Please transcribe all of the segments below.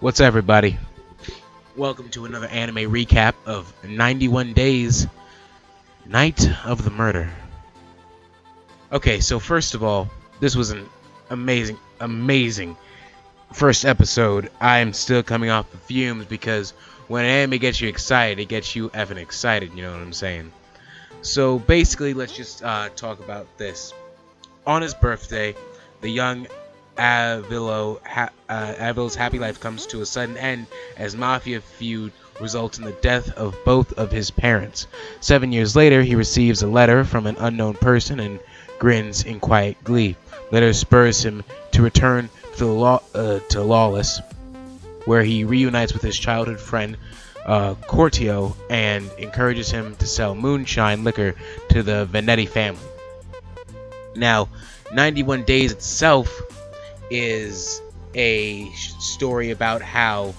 What's up, everybody? Welcome to another anime recap of 91 Days, Night of the Murder. Okay, so first of all, this was an amazing first episode. I'm still coming off the fumes because when an anime gets you excited, it gets you effing excited, you know what I'm saying? So basically, let's just talk about this. On his birthday, the young Avilo's happy life comes to a sudden end as mafia feud results in the death of both of his parents. 7 years later, he receives a letter from an unknown person and grins in quiet glee. The letter spurs him to return to Lawless, where he reunites with his childhood friend Cortio and encourages him to sell moonshine liquor to the Venetti family. Now, 91 Days itself is a story about how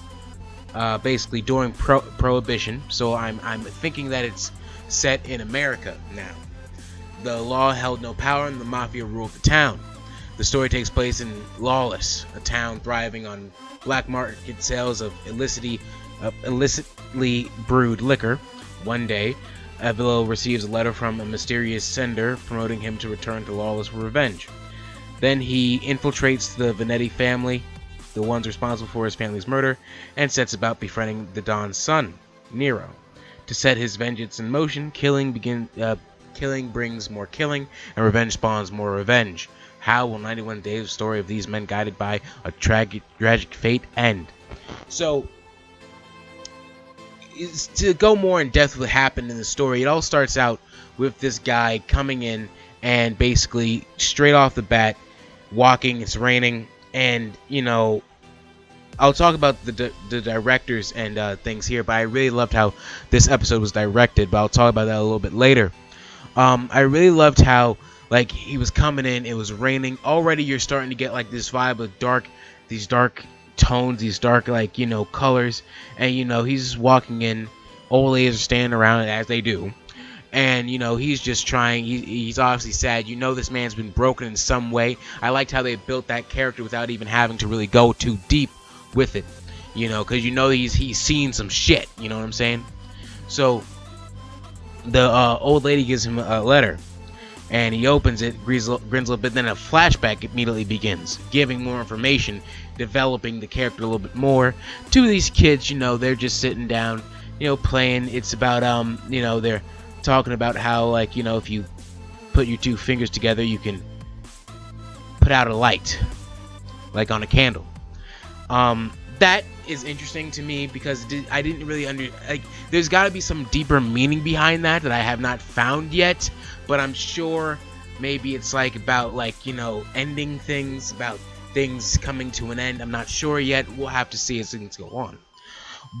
basically during Prohibition, so I'm thinking that it's set in America now. The law held no power and the mafia ruled the town. The story takes place in Lawless, a town thriving on black market sales of illicitly brewed liquor. One day, Avilo receives a letter from a mysterious sender promoting him to return to Lawless for revenge. Then he infiltrates the Venetti family, the ones responsible for his family's murder, and sets about befriending the Don's son, Nero. To set his vengeance in motion, killing brings more killing, and revenge spawns more revenge. How will 91 Days' story of these men guided by a tragic fate end? So, to go more in depth with what happened in the story, it all starts out with this guy coming in and basically straight off the bat walking. It's raining, and I'll talk about the directors and things here, but I really loved how this episode was directed, but I'll talk about that a little bit later. I really loved how he was coming in, it was raining already. You're starting to get this vibe of these dark tones, these dark colors, and he's just walking in. Old ladies are standing around as they do, and he's just trying. He's obviously sad. This man's been broken in some way. I liked how they built that character without even having to really go too deep with it, because he's seen some shit. You know what I'm saying? So the old lady gives him a letter, and he opens it, grins a little bit. Then a flashback immediately begins, giving more information, developing the character a little bit more. Two of these kids, they're just sitting down, playing. It's about they're talking about how if you put your two fingers together, you can put out a light, like on a candle. That is interesting to me because I didn't really there's got to be some deeper meaning behind that I have not found yet, but I'm sure maybe it's about ending things, about things coming to an end. I'm not sure yet. We'll have to see as things go on.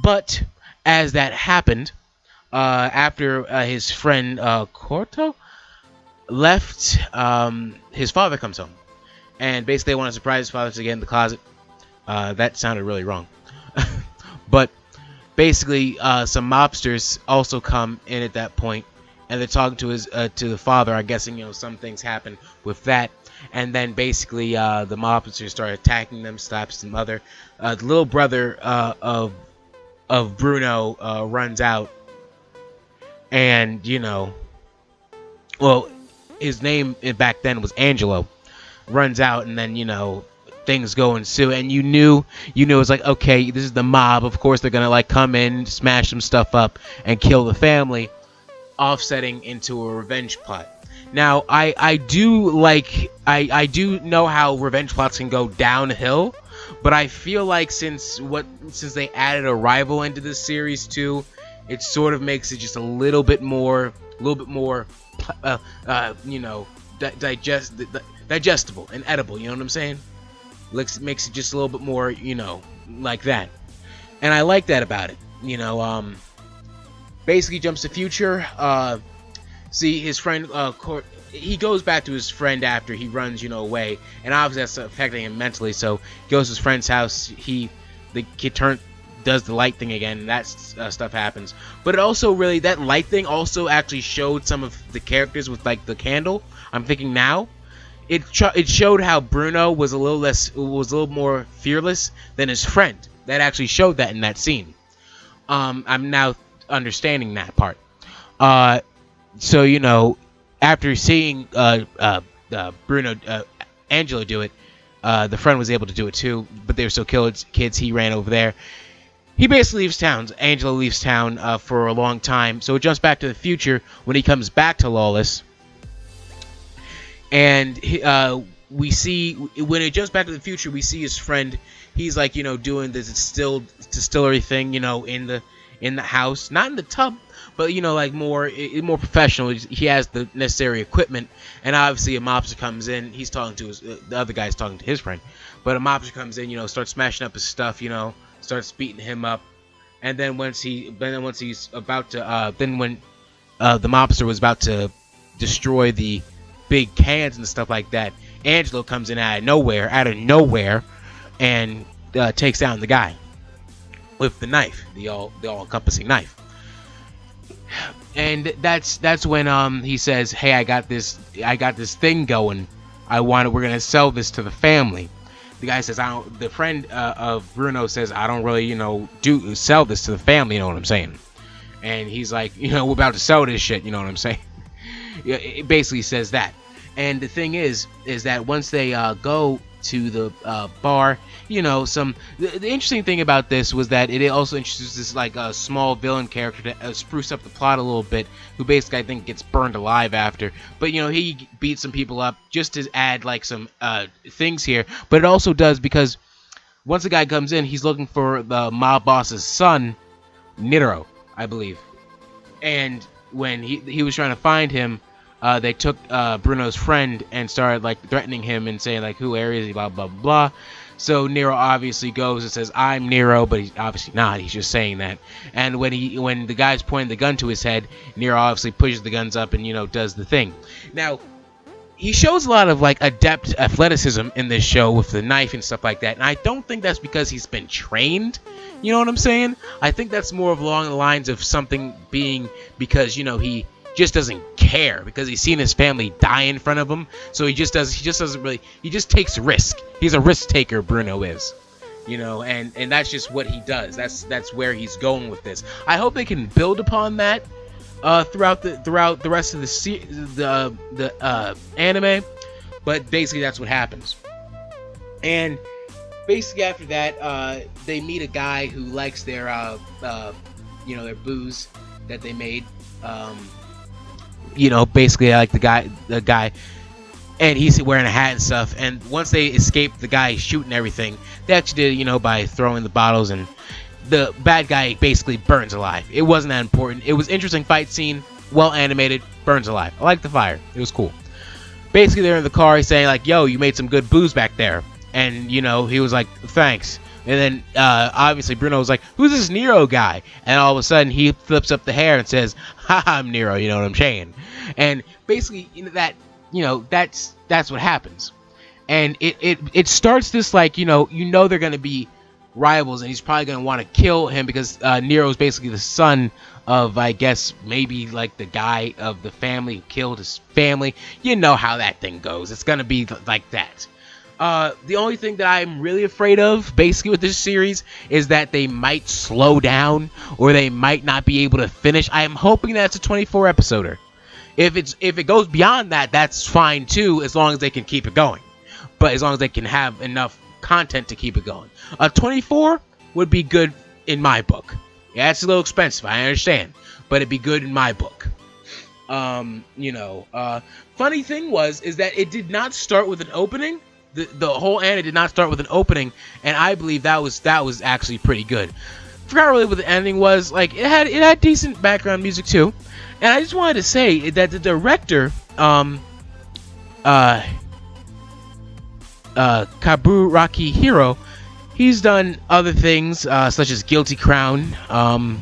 But as that happened, after his friend Corto left, his father comes home, and basically they want to surprise his father to get in the closet. That sounded really wrong. But basically some mobsters also come in at that point, and they're talking to the father. I'm guessing some things happen with that, and then basically the mobsters start attacking them, slaps the mother. The little brother of Bruno runs out, and his name back then was Angelo, runs out, and then things go ensue, and you knew it's okay, this is the mob, of course they're gonna come in, smash some stuff up, and kill the family, offsetting into a revenge plot. Now I do know how revenge plots can go downhill, but I feel since they added a rival into this series too, it sort of makes it just a little bit more digestible and edible, you know what I'm saying? Makes it just a little bit more, like that. And I like that about it. Basically jumps to future. See his friend, he goes back to his friend after he runs, away. And obviously that's affecting him mentally. So he goes to his friend's house. The kid does the light thing again. And that stuff happens. But it also really, that light thing also actually showed some of the characters with the candle. I'm thinking now. it showed how Bruno was a little more fearless than his friend. That actually showed that in that scene. I'm now understanding that part. So after seeing Bruno Angelo do it, the friend was able to do it too, but they were still kids. He ran over there. He basically leaves town. Angelo leaves town for a long time. So it jumps back to the future when he comes back to Lawless. And we see, when it jumps back to the future, we see his friend. He's like, doing this distillery thing, in the house. Not in the tub, but, like more professional. He has the necessary equipment. And obviously a mobster comes in. He's talking to the other guy's talking to his friend. But a mobster comes in, starts smashing up his stuff, starts beating him up. And then when the mobster was about to destroy the big cans and stuff like that, Angelo comes in out of nowhere, and takes down the guy with the knife, the all-encompassing knife. And that's when he says, "Hey, I got this thing going. We're gonna sell this to the family." The guy says, the friend of Bruno says, "I don't really, do sell this to the family, you know what I'm saying?" And he's like, "We're about to sell this shit, you know what I'm saying?" Yeah, it basically says that. And the thing is that once they go to the bar, the interesting thing about this was that it also introduces this like a small villain character to spruce up the plot a little bit, who basically I think gets burned alive after. But he beats some people up just to add like some things here. But it also does, because once the guy comes in, he's looking for the mob boss's son, Nero, I believe. And when he was trying to find him, they took Bruno's friend and started like threatening him and saying like, "Who is he?" Blah blah blah. So Nero obviously goes and says, "I'm Nero," but he's obviously not. He's just saying that. And when the guy's pointing the gun to his head, Nero obviously pushes the guns up and does the thing. Now, he shows a lot of like adept athleticism in this show with the knife and stuff like that. And I don't think that's because he's been trained. You know what I'm saying? I think that's more of along the lines of something being because he just doesn't care, because he's seen his family die in front of him. So he just takes risk. He's a risk taker, Bruno is. And that's just what he does. That's where he's going with this. I hope they can build upon that throughout the rest of the anime. But basically that's what happens. And basically after that, they meet a guy who likes their their booze that they made. Basically like the guy, and he's wearing a hat and stuff. And once they escape the guy shooting everything, they actually did by throwing the bottles, and the bad guy basically burns alive. It wasn't that important. It was interesting fight scene, well animated, burns alive. I like the fire. It was cool. Basically they're in the car. He's saying like, "Yo, you made some good booze back there," and he was like, "Thanks." And then obviously Bruno was like, "Who's this Nero guy?" And all of a sudden he flips up the hair and says, "Ha, I'm Nero, you know what I'm saying?" And basically that's what happens. And it starts this like they're gonna be rivals, and he's probably gonna want to kill him because Nero's basically the son of, I guess, maybe like the guy of the family who killed his family. You know how that thing goes. It's gonna be like that. The only thing that I'm really afraid of, basically, with this series is that they might slow down, or they might not be able to finish. I am hoping that's a 24-episoder. If it goes beyond that, that's fine too, as long as they can keep it going. But as long as they can have enough content to keep it going. A 24 would be good in my book. Yeah, it's a little expensive, I understand, but it'd be good in my book. Funny thing is that it did not start with an opening. The whole anime did not start with an opening, and I believe that was actually pretty good. Forgot really what the ending was. Like it had decent background music too, and I just wanted to say that the director, Kaburaki Hiro, he's done other things such as Guilty Crown, Rurouni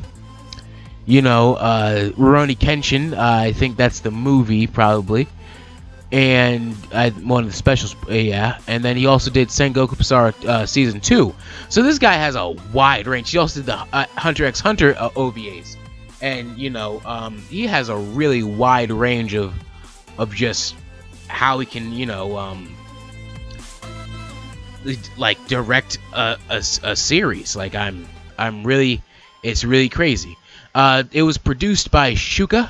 Kenshin. I think that's the movie probably. And one of the specials, yeah. And then he also did Sengoku Basara season 2. So this guy has a wide range. He also did the Hunter x Hunter OVAs, and he has a really wide range of just how he can, like direct a series. Like I'm really, it's really crazy. It was produced by Shuka.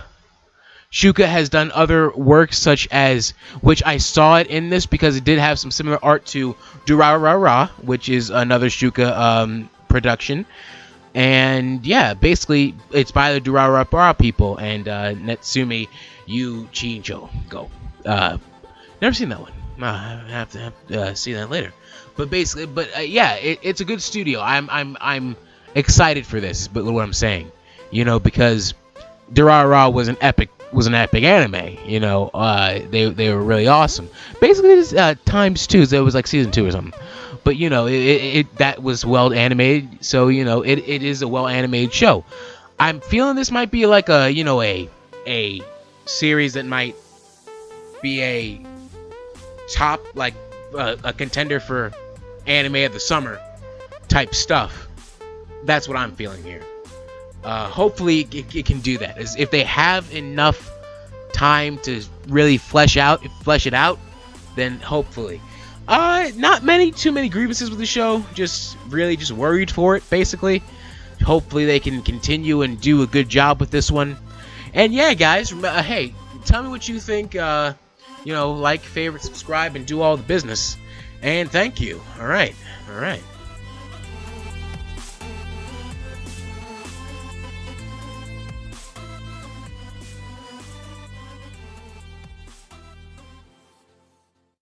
Shuka has done other works such as, which I saw it in this because it did have some similar art to Durarara, which is another Shuka production. And yeah, basically it's by the Durarara people and Natsumi Yuichiro. Never seen that one. I have to see that later. But basically, yeah, it's a good studio. I'm excited for this. But what I'm saying, because Durarara was an epic anime. They were really awesome. Basically, it's ×2. So it was like season 2 or something. But that was well animated. So it is a well animated show. I'm feeling this might be like a series that might be a top, like a contender for anime of the summer type stuff. That's what I'm feeling here. Hopefully it can do that. If they have enough time to really flesh it out, then hopefully. Not too many grievances with the show. Just worried for it, basically. Hopefully they can continue and do a good job with this one. And yeah, guys, hey, tell me what you think. Like, favorite, subscribe, and do all the business. And thank you. All right.